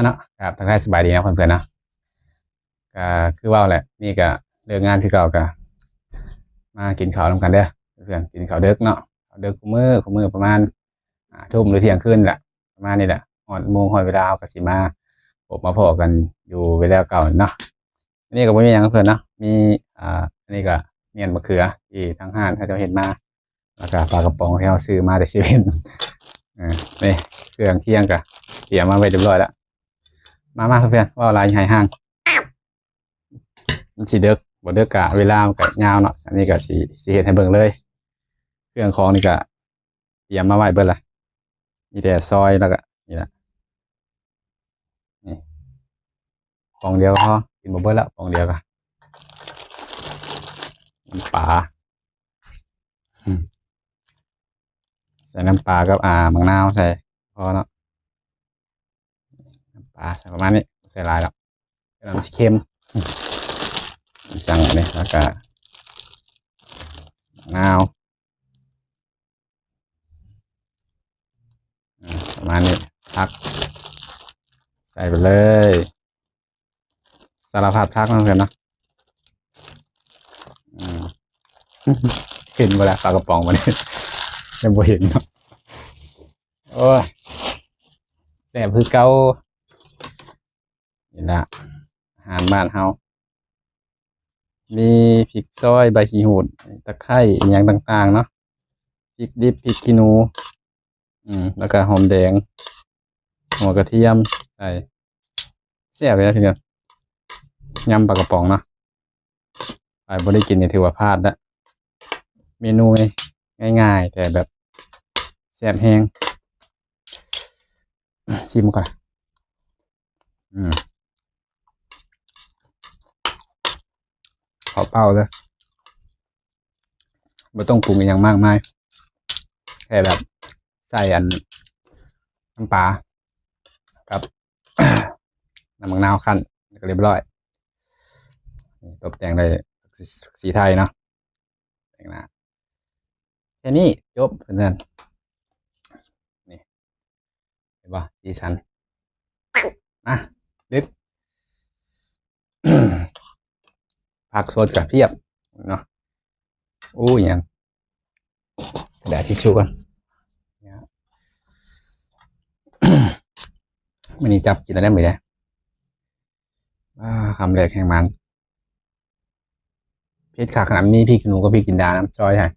เนาะครับทักทายสบายดีนะเพื่อนๆเนาะก็คือว่าแหละนี่ก็เลิกงานที่เก่าก็มากินข้าวนำกันเด้อเพื่อนกินข้าวดึกเนาะข้าวดึกคุมื้อประมาณทุ่มหรือเที่ยงคืนแหละประมาณนี้แหละฮอดโมงฮอดเวลาก็สิมาพบมาพ้อกันอยู่เวลาเก่าเนาะอันนี้ก็บ่มีหยังนะเพื่อนเนาะมีอันนี้ก็เมี่ยนมะเขือที่ทางห้านเขาเจ้าเฮ็ดมาแล้วก็ปลากระป๋องที่เราซื้อมาแต่เซเว่นนี่เครื่องเคียงก็เตรียมมาไว้เรียบร้อยแล้วมาเพื่อนๆเว้าหลายให้ห่าง มันสิเดึกบ่เดึกกะเวลามันก็ยาวเนาะอันนี้ก็สิเฮ็ดให้เบิ่งเลยเครื่องของนี่ก็เตรียมมาไว้เบิดละมีแต่ซอยแล้วก็นี่แหละนี่ฟองเดียวก็พอกินบ่เบิดแล้วฟองเดียวก็น้ำปลาอืมใส่น้ำปลากับมะนาวใส่พอเนาะน้ำปลาใส่ประมาณนี้ใส่หลายแล้วเดี๋ยวมันสิเค็มสั่งอันนี้แล้วก็มะนาวประมาณนี้ผักใส่ไปเลยสารพัดผักเนาะเพื่อนเนาะอืม เห็นบ่ล่ะปลากระป๋องบ่นี่ยังบ่เห็นเนาะโอ้ยแซ่บคือเก่านี่ล่ะอาหารบ้านเฮามีพริกซอยใบขี้หูดตะไคร้อิหยังต่างๆเนาะพริกดิบพริกขี้หนูแล้วก็หอมแดงหัวกระเทียมใส่แซ่บเลยนะทีเดียวยำปลากระป๋องเนาะใครบ่ได้กินนี่ถือว่าพลาดละเมนูง่ายๆแต่แบบแซ่บแฮงชิมก่อนอืมขอเป่าเลยบ่ต้องปรุงอหยังมากมายแค่แบบใส่น้ำปลากับ น้ำมะนาวคั่นก็เรียบร้อยนี่ตบแต่งด้วยสีไทยเนาะแต่งหน้าแค่นี้จบเพื่อนๆนี่เห็นป่ะสีสันมาดึก ผักสดกับเพียบเนาะอู้ยยังกระดาษทิชชู่ก่อนมันนี่จับกินแล้วได้ไหมเนี่ยคำแรกแห่งมันพริกขาขนาดมีพริกหนูก็พริกกินดาน้ำจอยใช่